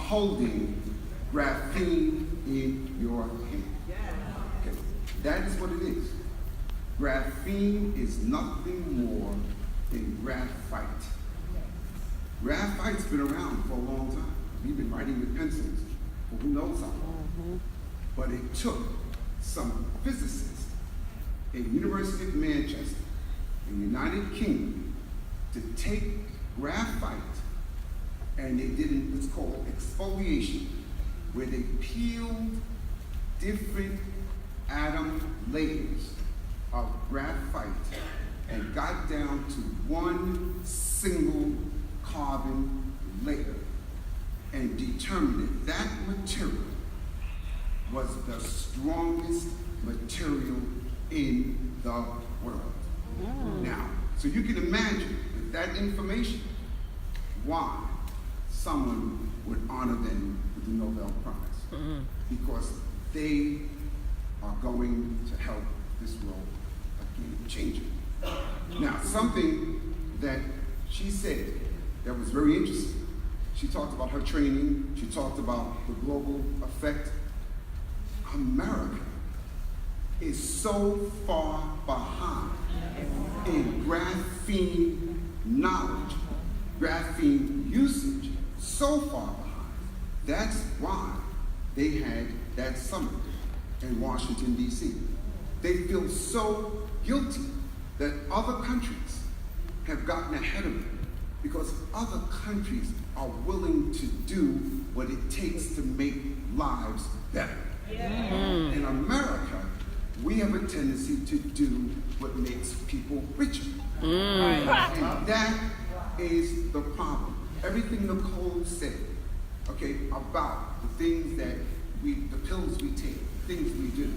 holding graphene in your hand. Okay. That is what it is. Graphene is nothing more than graphite. Graphite's been around for a long time. We've been writing with pencils for who knows how long. But it took some physicists at University of Manchester in the United Kingdom to take graphite, and they did what's called exfoliation, where they peeled different atom layers of graphite and got down to one single carbon layer and determined that that material was the strongest material in the world. Now, so you can imagine with that information why someone would honor them with the Nobel Prize. Because they are going to help this world again change it. Now, something that she said that was very interesting. She talked about her training. She talked about the global effect. America is so far behind in graphene knowledge, graphene usage, so far behind. That's why they had that summit in Washington, D.C. They feel so guilty that other countries have gotten ahead of them because other countries are willing to do what it takes to make lives better. In America, we have a tendency to do what makes people richer. And that is the problem. Everything Nicole said, okay, about the things that the pills we take, things we do.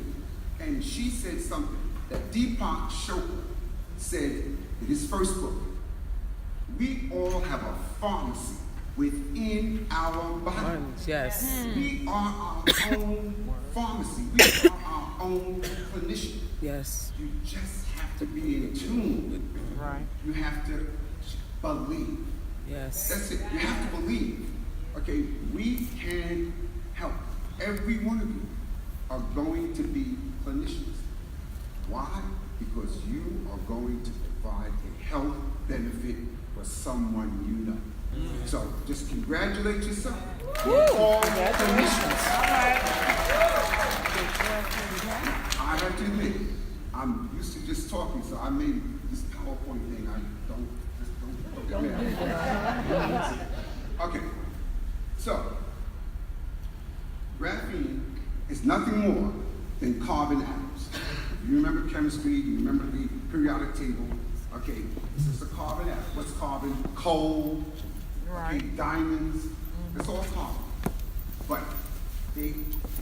And she said something that Deepak Chopra said in his first book. We all have a pharmacy within our body. Yes. We are our own pharmacy. We are our own clinician. Yes. You just have to be in tune. Right. You have to believe. Yes. That's it. You have to believe. Okay, we can help. Every one of you are going to be clinicians. Why? Because you are going to provide a health benefit for someone you know. So just congratulate yourself. All clinicians. I have to admit, I'm used to just talking, so I made this PowerPoint thing. Don't get mad. Okay, so graphene is nothing more than carbon atoms. You remember chemistry, you remember the periodic table. Okay, this is a carbon atom. What's carbon? Coal, okay, diamonds, it's all carbon. But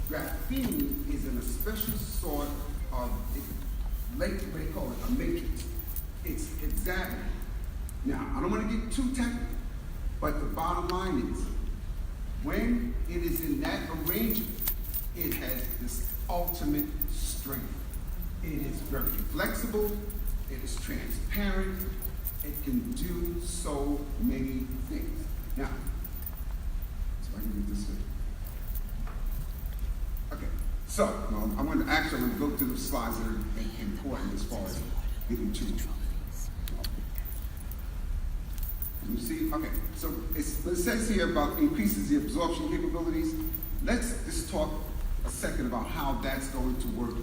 graphene is in a special sort of, what they call it, a matrix. It's hexagonal. Now, I don't want to get too technical, but the bottom line is, when it is in that arrangement, it has this ultimate strength. It is very flexible, it is transparent, it can do so many things. Now, so I can get this thing. Okay, so I'm going to go through the slides that are important as far as getting to it. You see, okay, so it says here about increases the absorption capabilities. Let's just talk a second about how that's going to work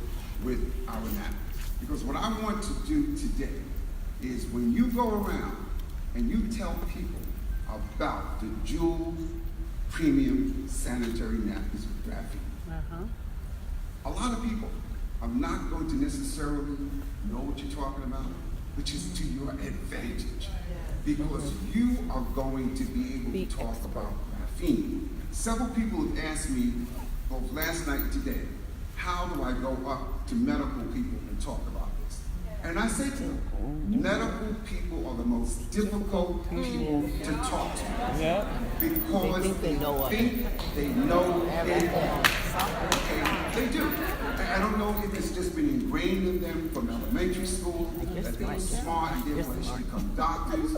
with our napkins. Because what I want to do today is when you go around and you tell people about the Jewel Premium Sanitary Napkins with graphene, a lot of people are not going to necessarily know what you're talking about, which is to your advantage. Because you are going to be able to talk about graphene. Several people have asked me, both last night and today, how do I go up to medical people and talk about this? And I say to them, medical people are the most difficult people to talk to. Because they think they know everything. Okay, they do. I don't know if it's just been ingrained in them from elementary school, that they're smart and therefore they should become doctors.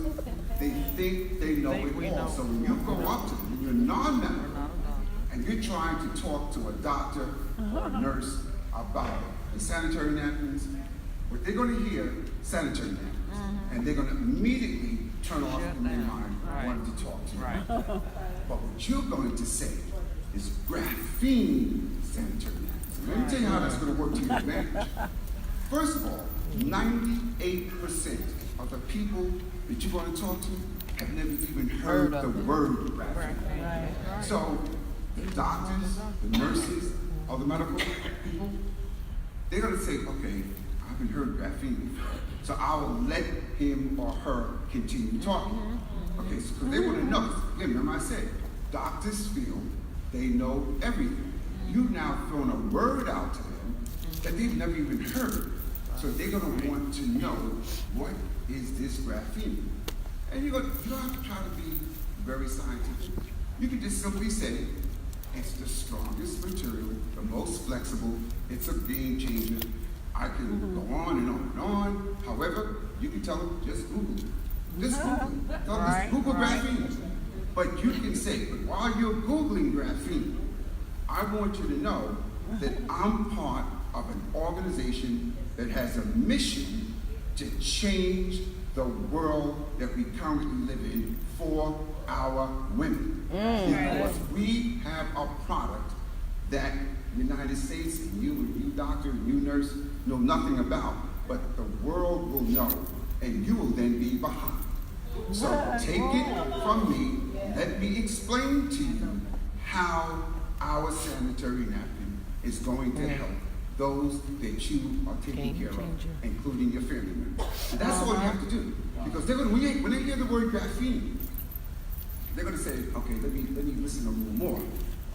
They think they know it all. So when you go up to them, you're non-medical, and you're trying to talk to a doctor or a nurse about the sanitary napkins, what they're going to hear, sanitary napkins, and they're going to immediately turn off in their mind wanting to talk to you. But what you're going to say is graphene sanitary napkins. Let me tell you how that's going to work to your advantage. First of all, 98% of the people that you're going to talk to have never even heard the word graphene. So the doctors, the nurses, all the medical people, they're going to say, okay, I haven't heard graphene before, so I will let him or her continue talking. Okay, so because they want to know. Again, remember I said, doctors feel they know everything. You've now thrown a word out to them that they've never even heard. So they're going to want to know, what is this graphene? And you don't have to try to be very scientific. You can just simply say, it's the strongest material, the most flexible, it's a game changer. I can go on and on and on. However, you can tell them, just Google it. Just Google it. Tell them, just Google graphene. But you can say, but while you're Googling graphene, I want you to know that I'm part of an organization that has a mission to change the world that we currently live in for our women. Because we have a product that the United States and you doctor and you nurse know nothing about, but the world will know, and you will then be behind. So take it from me, let me explain to you how our sanitary napkin is going to help those that you are taking care of, including your family members. And that's all you have to do. Because they're going to, when they hear the word graphene, they're going to say, okay, let me listen a little more.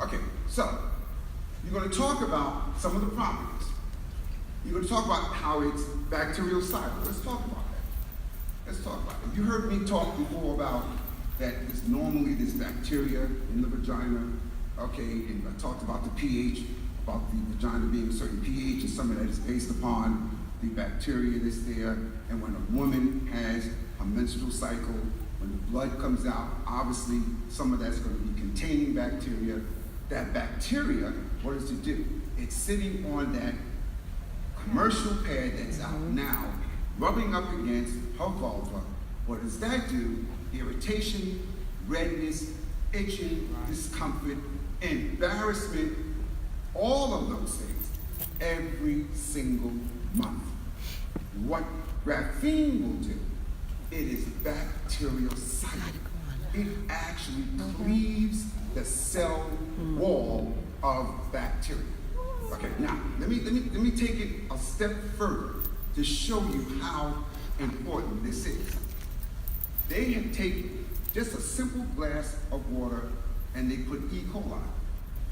Okay, so you're going to talk about some of the properties. You're going to talk about how it's bactericidal. Let's talk about that. Let's talk about it. You heard me talk before about that normally there's bacteria in the vagina, okay, and I talked about the pH, about the vagina being a certain pH, and some of that is based upon the bacteria that's there. And when a woman has a menstrual cycle, when the blood comes out, obviously some of that's going to be containing bacteria. That bacteria, what does it do? It's sitting on that commercial pad that's out now, rubbing up against her vulva. What does that do? Irritation, redness, itching, discomfort, embarrassment, all of those things, every single month. What graphene will do, it is bactericidal. It actually cleaves the cell wall of bacteria. Okay, now let me take it a step further to show you how important this is. They have taken just a simple glass of water and they put E. coli.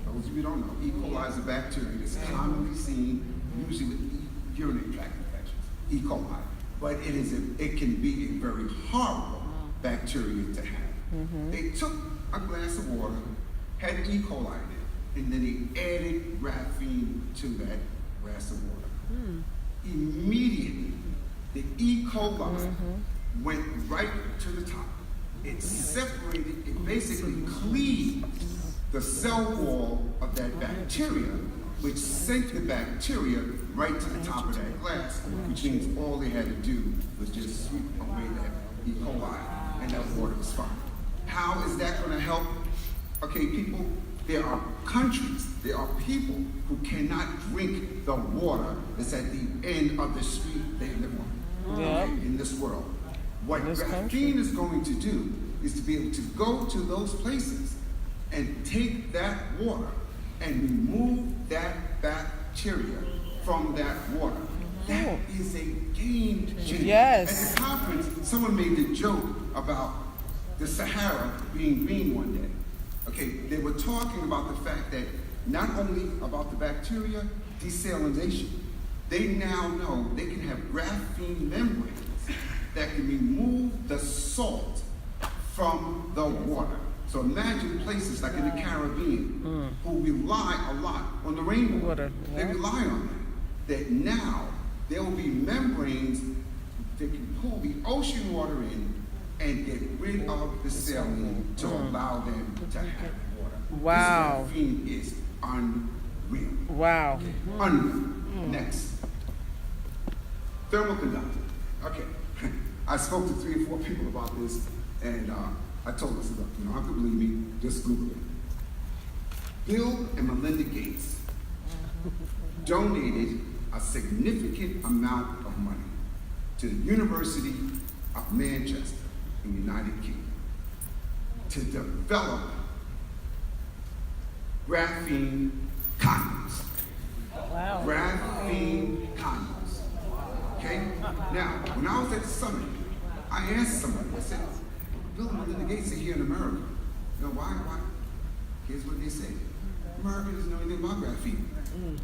Those of you who don't know, E. coli is a bacteria that's commonly seen usually with urinary tract infections, E. coli. But it can be a very horrible bacteria to have. They took a glass of water, had E. coli in it, and then they added graphene to that glass of water. Immediately, the E. coli went right to the top. It separated, it basically cleaved the cell wall of that bacteria, which sent the bacteria right to the top of that glass, which means all they had to do was just sweep away that E. coli, and that water was fine. How is that going to help? Okay, people, there are countries, there are people who cannot drink the water that's at the end of the street they live on, in this world. What graphene is going to do is to be able to go to those places and take that water and remove that bacteria from that water. That is a game changer. Yes. At the conference, someone made the joke about the Sahara being green one day. Okay, they were talking about the fact that not only about the bacteria, desalination, they now know they can have graphene membranes that can remove the salt from the water. So imagine places like in the Caribbean who rely a lot on the rainwater. They rely on that now there will be membranes that can pull the ocean water in and get rid of the saline to allow them to have water. Wow. This graphene is unreal. Wow. Unreal. Next. Thermal conductor. Okay. I spoke to 3 or 4 people about this, and I told them, look, you don't have to believe me, just Google it. Bill and Melinda Gates donated a significant amount of money to the University of Manchester in the United Kingdom to develop graphene condoms. Wow. Graphene condoms. Okay? Now, when I was at the summit, I asked somebody, I said, Bill and Melinda Gates are here in America. You know, why? Here's what they say. America doesn't know anything about graphene.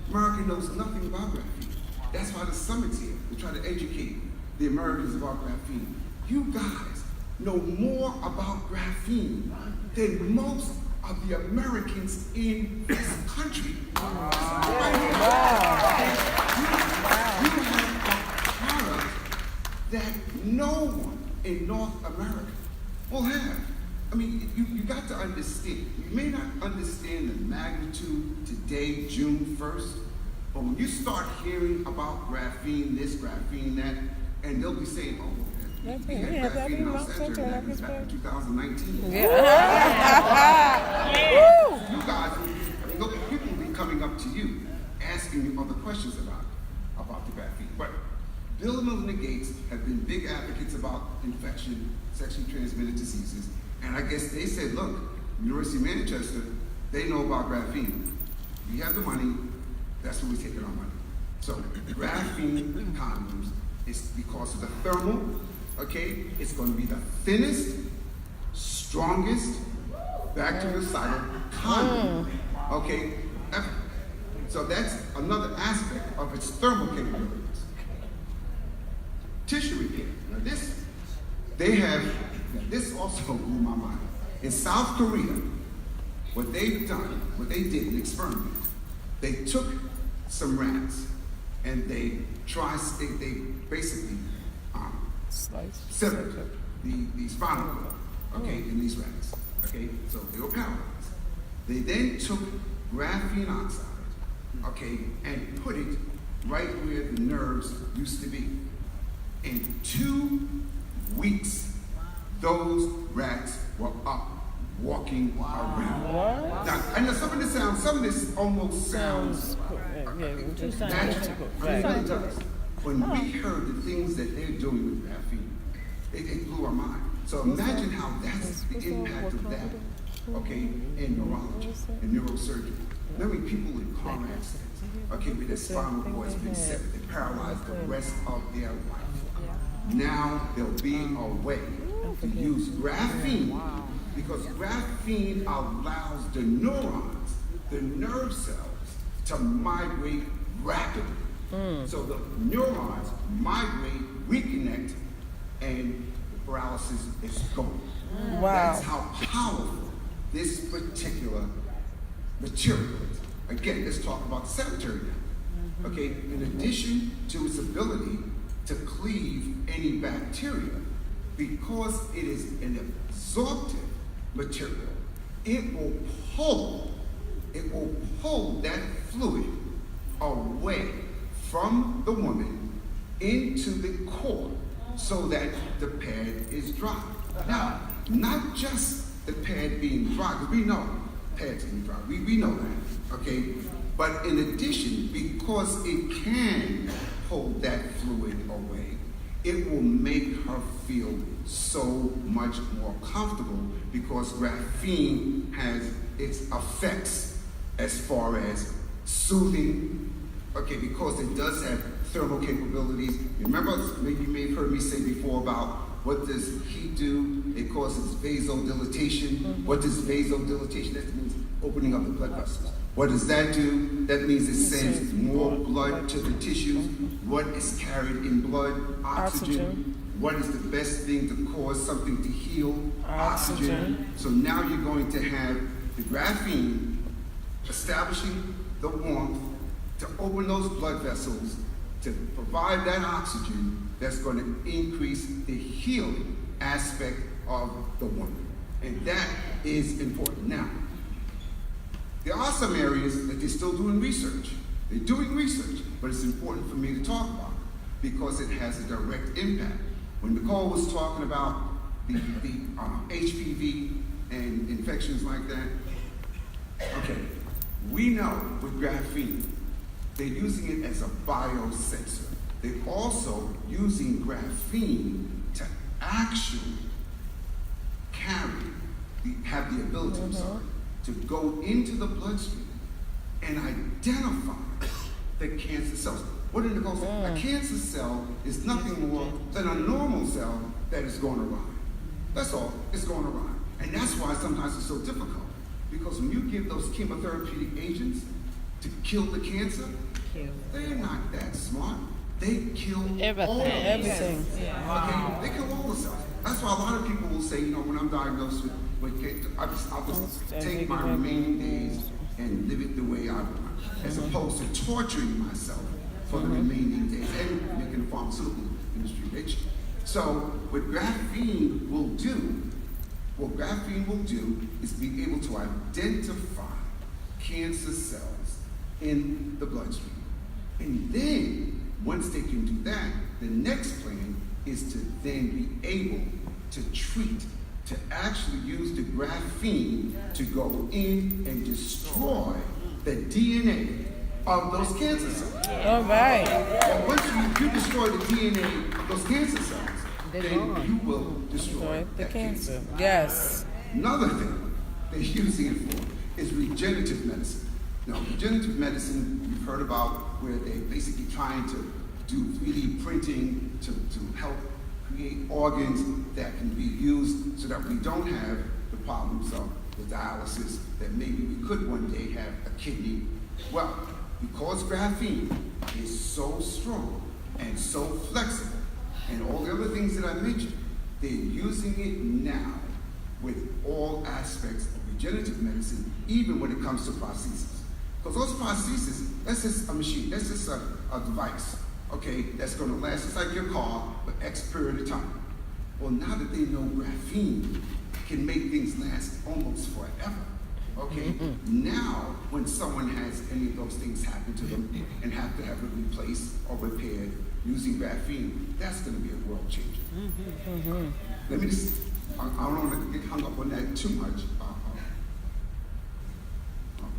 America knows nothing about graphene. That's why the summit's here, to try to educate the Americans about graphene. You guys know more about graphene than most of the Americans in this country. You have a product that no one in North America will have. I mean, you got to understand. You may not understand the magnitude today, June 1st, but when you start hearing about graphene, this, graphene, that, and they'll be saying, oh, we had graphene in our Sanitary Napkins back in 2019. You guys, people will be coming up to you, asking you other questions about the graphene. But Bill and Melinda Gates have been big advocates about infection, sexually transmitted diseases, and I guess they said, look, University of Manchester, they know about graphene. We have the money, that's where we're taking our money. So graphene condoms is because of the thermal, okay? It's going to be the thinnest, strongest bactericidal condom, okay, ever. So that's another aspect of its thermal capabilities. Tissue repair. Now this also blew my mind. In South Korea, what they did, an experiment, they took some rats and they basically severed the spinal cord, okay, in these rats, okay, so they were paralyzed. They then took graphene oxide, okay, and put it right where the nerves used to be. In 2 weeks, those rats were up, walking around. Now, I know some of this almost sounds natural. I mean, it does. When we heard the things that they're doing with graphene, it blew our mind. So imagine how that's the impact of that, okay, in neurology, in neurosurgery. Remember people in car accidents, okay, where their spinal cord has been severed, they're paralyzed the rest of their life. Now there'll be a way to use graphene because graphene allows the neurons, the nerve cells, to migrate rapidly. So the neurons migrate, reconnect, and the paralysis is gone. That's how powerful this particular material is. Again, let's talk about the sanitary napkin. Okay, in addition to its ability to cleave any bacteria, because it is an absorptive material, it will pull that fluid away from the woman into the core so that the pad is dry. Now, not just the pad being dry, because we know pads being dry, we know that, okay? But in addition, because it can pull that fluid away, it will make her feel so much more comfortable because graphene has its effects as far as soothing, okay, because it does have thermal capabilities. Remember, maybe you may have heard me say before about what does heat do? It causes vasodilatation. What does vasodilatation? That means opening up the blood vessels. What does that do? That means it sends more blood to the tissues. What is carried in blood? Oxygen. What is the best thing to cause something to heal? Oxygen. So now you're going to have the graphene establishing the warmth to open those blood vessels to provide that oxygen that's going to increase the healing aspect of the woman. And that is important. Now, There are some areas that they're still doing research. They're doing research, but it's important for me to talk about it because it has a direct impact. When Nicole was talking about the HPV and infections like that, okay, we know with graphene, they're using it as a biosensor. They're also using graphene to actually have the ability, to go into the bloodstream and identify the cancer cells. What did Nicole say? A cancer cell is nothing more than a normal cell that is going awry. That's all. It's going awry. And that's why sometimes it's so difficult. Because when you give those chemotherapeutic agents to kill the cancer, they're not that smart. They kill all the Everything. Okay? They kill all the cells. That's why a lot of people will say, you know, when I'm diagnosed with cancer, I'll just take my remaining days and live it the way I want, as opposed to torturing myself for the remaining days and making the pharmaceutical industry rich. So what graphene will do is be able to identify cancer cells in the bloodstream. And then, once they can do that, the next plan is to then be able to treat, to actually use the graphene to go in and destroy the DNA of those cancer cells. All right. And once you destroy the DNA of those cancer cells, then you will destroy The that cancer. Yes. Another thing they're using it for is regenerative medicine. Now, regenerative medicine, you've heard about where they're basically trying to do 3D printing to help create organs that can be used so that we don't have the problems of the dialysis, that maybe we could one day have a kidney. Well, because graphene is so strong and so flexible, and all the other things that I mentioned, they're using it now with all aspects of regenerative medicine, even when it comes to prosthesis. Because those prosthesis, that's just a machine, that's just a device, okay, that's gonna last, it's like your car for X period of time. Well, now that they know graphene can make things last almost forever, okay? Now, when someone has any of those things happen to them and have to have it replaced or repaired using graphene, that's gonna be a world changer. Let me just, I don't want to get hung up on that too much.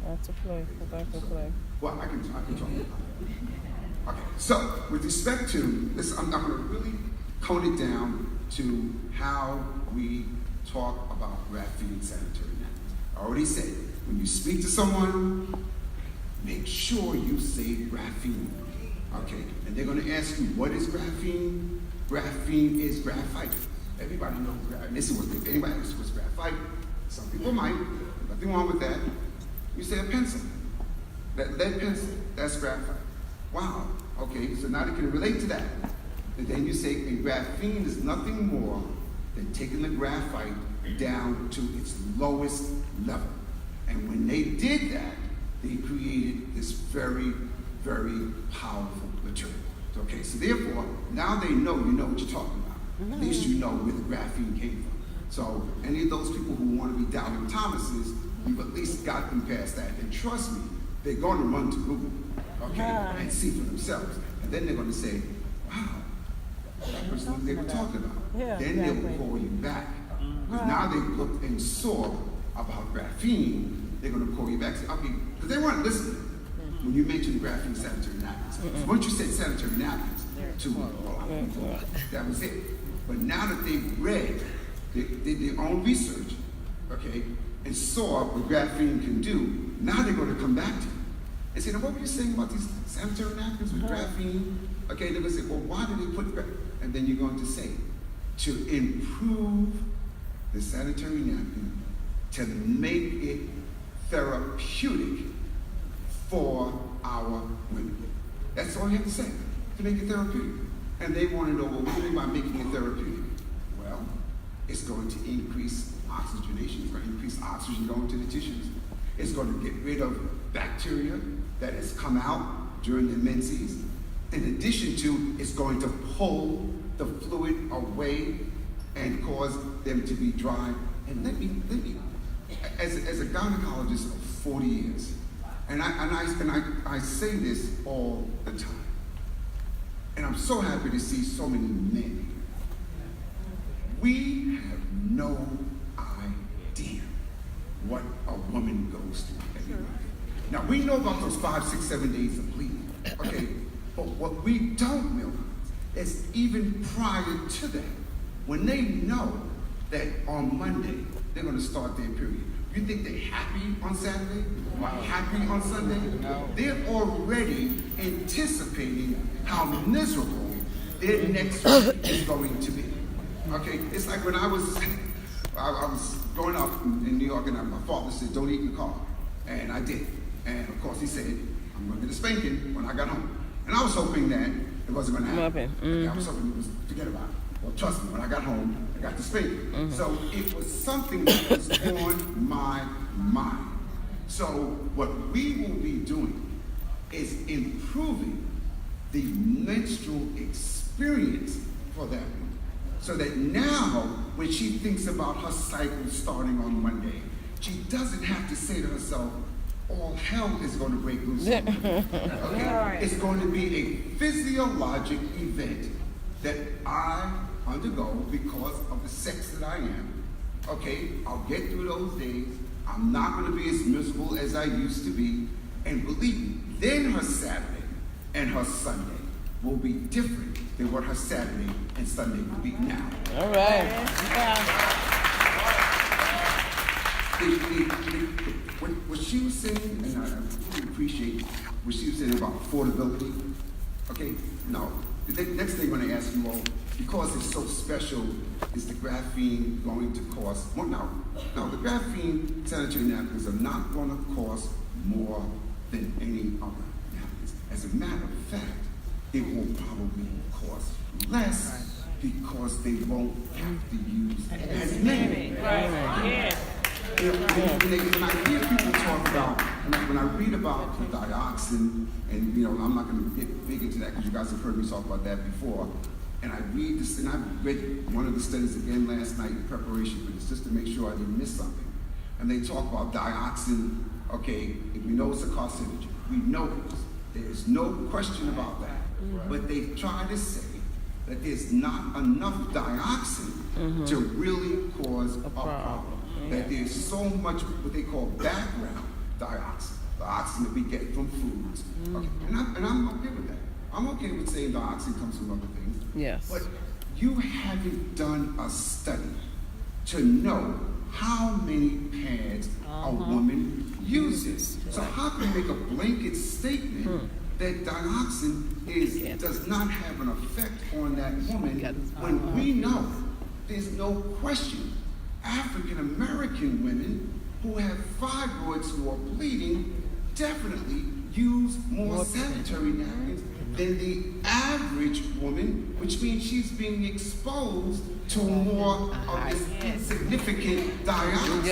That's a play. That's a play. Well, I can talk about it. Okay, so with respect to this, I'm going to really cone it down to how we talk about graphene sanitary napkins. I already said, when you speak to someone, make sure you say graphene. Okay, and they're going to ask you, what is graphene? Graphene is graphite. Everybody knows graphite. This is what, if anybody knows what's graphite, some people might, nothing wrong with that. You say a pencil. That lead pencil, that's graphite. Wow, okay, so now they can relate to that. And then you say, and graphene is nothing more than taking the graphite down to its lowest level. And when they did that, they created this very, very powerful material. Okay, so therefore, now they know you know what you're talking about. At least you know where the graphene came from. So any of those people who want to be doubting Thomases, we've at least got them past that. And trust me, they're going to run to Google, okay, and see for themselves. And then they're going to say, wow, that person who they were talking about. Then they'll call you back. Because now they've looked and saw about graphene, they're going to call you back and say, okay, because they weren't listening when you mentioned graphene sanitary napkins. So once you said sanitary napkins, that was it. But now that they've read, they did their own research, okay, and saw what graphene can do, now they're going to come back to you and say, now what were you saying about these sanitary napkins with graphene? Okay, they're going to say, well, why did they put graphene? And then you're going to say, to improve the sanitary napkin, to make it therapeutic for our women. That's all you have to say, to make it therapeutic. And they want to know, well, what do you mean by making it therapeutic? Well, it's going to increase oxygenation. It's going to increase oxygen going to the tissues. It's going to get rid of bacteria that has come out during the menses. In addition to, it's going to pull the fluid away and cause them to be dry. And let me, as a gynecologist of 40 years. And I say this all the time. And I'm so happy to see so many men here. We have no idea what a woman goes through every month. Now, we know about those 5, 6, 7 days of bleeding, okay? But what we don't realize is even prior to that, when they know that on Monday they're going to start their period, you think they're happy on Saturday? Happy on Sunday? They're already anticipating how miserable their next week is going to be. Okay, it's like when I was growing up in New York, and my father said, "Don't eat in the car," and I did. And of course, he said, "I'm going to get a spanking when I got home." And I was hoping that it wasn't going to happen. I was hoping it was forget about it. Well, trust me, when I got home, I got the spanking. So it was something that was on my mind. So what we will be doing is improving the menstrual experience for that woman, so that now when she thinks about her cycle starting on Monday, she doesn't have to say to herself, all hell is going to break loose. Okay? It's going to be a physiologic event that I undergo because of the sex that I am. Okay, I'll get through those days. I'm not going to be as miserable as I used to be. And believe me, then her Saturday and her Sunday will be different than what her Saturday and Sunday will be now. All right. What she was saying, and I really appreciate what she was saying about affordability. Okay, now, the next thing I'm going to ask you all, because it's so special, is the graphene going to cost, well, no, the graphene sanitary napkins are not going to cost more than any other napkins. As a matter of fact, it will probably cost less because they won't have to use as many. When I hear people talk about, when I read about the dioxin, and I'm not going to get big into that because you guys have heard me talk about that before, and I read this, and I read one of the studies again last night in preparation for this, just to make sure I didn't miss something. And they talk about dioxin, okay, if we know it's a carcinogen, we know it is. There's no question about that. But they try to say that there's not enough dioxin to really cause a problem. That there's so much what they call background dioxin, the oxygen that we get from foods. Okay. And I'm okay with that. I'm okay with saying dioxin comes from other things. Yes. But you haven't done a study to know how many pads a woman uses. So how can you make a blanket statement that dioxin does not have an effect on that woman when we know there's no question African American women who have fibroids who are bleeding definitely use more sanitary napkins than the average woman, which means she's being exposed to more of this insignificant dioxin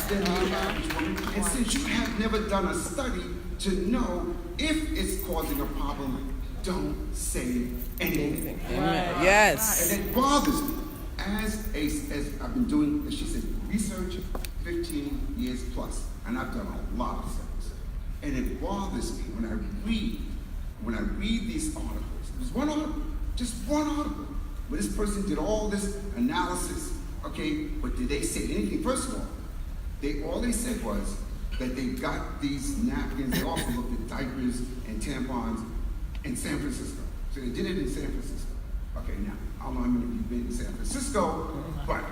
than the average woman. And since you have never done a study to know if it's causing a problem, don't say anything. Yes. And it bothers me. As I've been doing, she said, research 15 years plus, and I've done a lot of studies. And it bothers me when I read these articles. There's one article, just one article, where this person did all this analysis, okay, but did they say anything? First of all, all they said was that they got these napkins, they also looked at diapers and tampons in San Francisco. So they did it in San Francisco. Okay, now, I don't know how many of you have been in San Francisco, but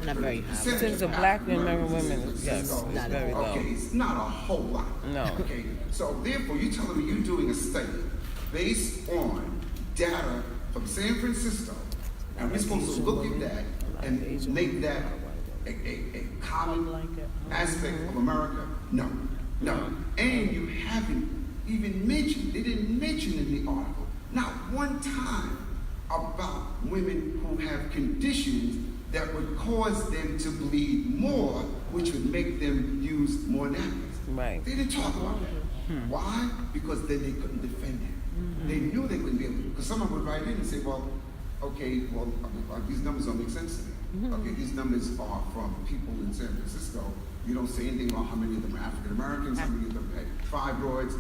not very high. Since the black American women, yes, it's very low. Okay, it's not a whole lot. No. Okay, so therefore, you're telling me you're doing a study based on data from San Francisco, and we're supposed to look at that and make that a common aspect of America? No. And you haven't even mentioned, they didn't mention in the article, not one time, about women who have conditions that would cause them to bleed more, which would make them use more napkins. Right. They didn't talk about that. Why? Because then they couldn't defend it. They knew they wouldn't be able to, because someone would write in and say, well, okay, these numbers don't make sense to me. Okay, these numbers are from people in San Francisco You don't say anything about how many of them are African Americans, how many of them had fibroids.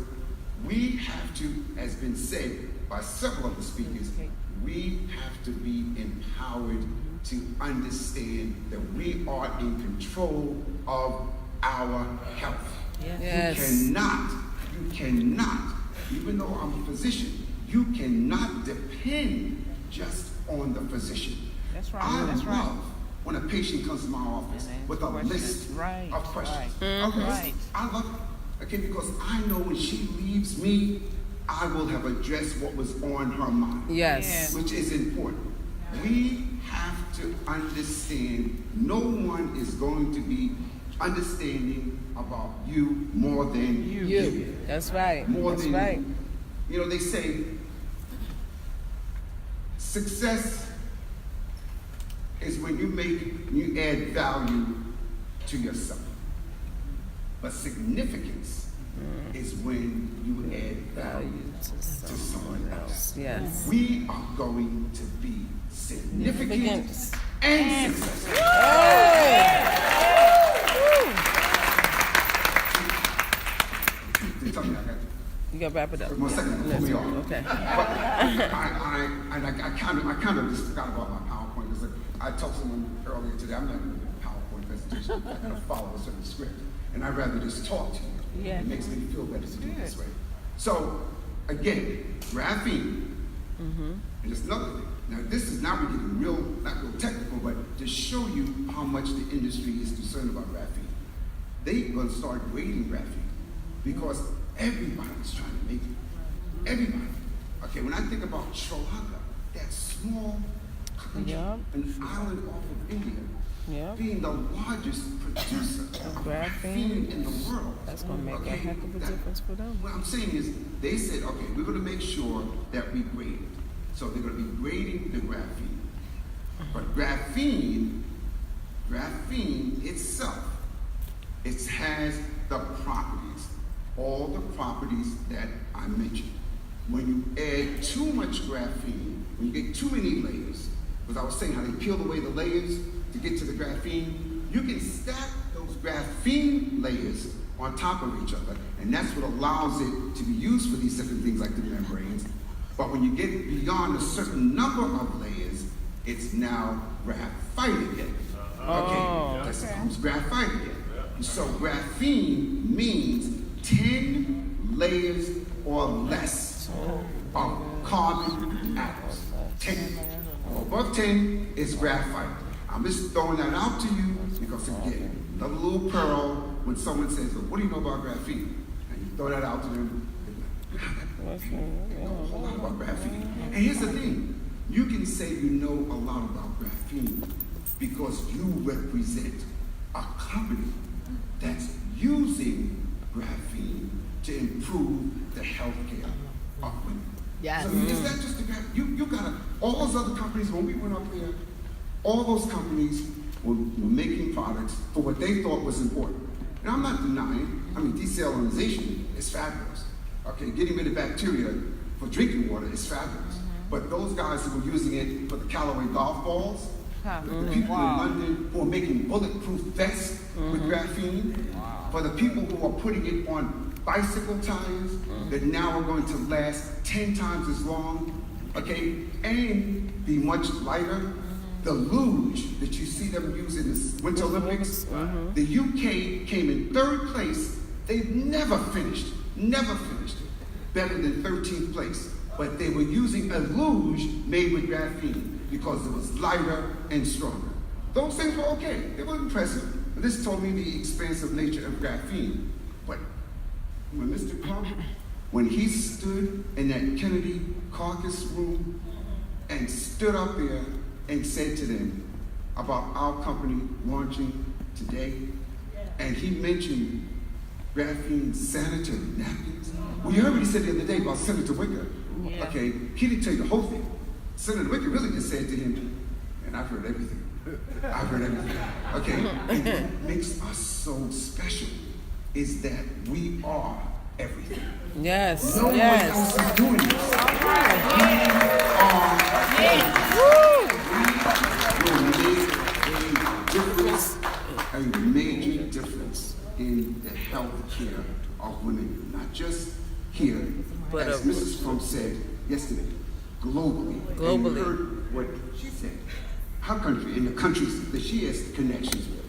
We have to, as been said by several of the speakers, we have to be empowered to understand that we are in control of our health. Yes. You cannot, even though I'm a physician, you cannot depend just on the physician. That's right. I That's love right. when a patient comes to my office with a list Right. of questions. Right. Okay, Right. I love it. Okay, because I know when she leaves me, I will have addressed what was on her mind. Yes. Which is important. We have to understand no one is going to be understanding about you more than you. That's right. More That's than right. you know, they say success is when you add value to yourself. But significance is when you add value to someone else. Yes. We are going to be significant Significance. and successful. Tell me I got You gotta wrap it up. 1 second, pull me off. Okay. But I kind of just forgot about my PowerPoint because I told someone earlier today I'm not going to do a PowerPoint presentation. I'm going to follow a certain script, and I'd rather just talk to you. Yeah. It makes me feel better to do it this way. So again, graphene. And it's another thing. Now this is now we're getting not real technical, but to show you how much the industry is concerned about graphene. They're going to start grading graphene because everybody's trying to make it. Everybody. Okay, when I think about Sri Lanka, that small country, an island off of India, being the largest producer of graphene in the world. That's gonna make a heck of a difference for them. What I'm saying is, they said, okay, we're going to make sure that we grade it. So they're going to be grading the graphene. But graphene itself, it has the properties, all the properties that I mentioned. When you add too much graphene, when you get too many layers, because I was saying how they peel away the layers to get to the graphene, you can stack those graphene layers on top of each other, and that's what allows it to be used for these different things like the membranes. But when you get beyond a certain number of layers, it's now graphite again. Okay, this becomes graphite again. So graphene means 10 layers or less of carbon atoms. 10. Above 10 is graphite. I'm just throwing that out to you because again, another little pearl when someone says, well, what do you know about graphene? And you throw that out to them, they know a whole lot about graphene. And here's the thing, you can say you know a lot about graphene because you represent a company that's using graphene to improve the healthcare of women. Yes. So is that just the graphene? You gotta, all those other companies, when we went up there, all those companies were making products for what they thought was important. And I'm not denying, desalinization is fabulous. Okay, getting rid of bacteria for drinking water is fabulous. But those guys who were using it for the Callaway golf balls, the people in London who are making bulletproof vests with graphene, for the people who are putting it on bicycle tires that now are going to last 10 times as long, okay, and be much lighter. The luge that you see them use in the Winter Olympics, the UK came in 3rd place. They've never finished better than 13th place. But they were using a luge made with graphene because it was lighter and stronger. Those things were okay. They were impressive. But this told me the expansive nature of graphene. But when Mr. Trump, when he stood in that Kennedy caucus room and stood up there and said to them about our company launching today, and he mentioned graphene sanitary napkins. Well, you heard what he said the other day about Senator Wicker. Okay, he didn't tell you the whole thing. Senator Wicker really just said to him, and I've heard everything. Okay, and what makes us so special is that we are everything. Yes. No one else is doing this. We are everything. We will make a difference. a major difference in the health care of women, not just here, But, as Mrs. Funk said yesterday, globally. Globally. And you heard what she said. Her country, in the countries that she has connections with.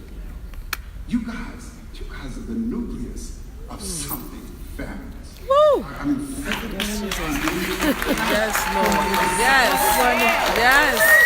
You guys are the nucleus of something fabulous. Woo! I mean, fabulous. Yes, Lord. Yes. Yes.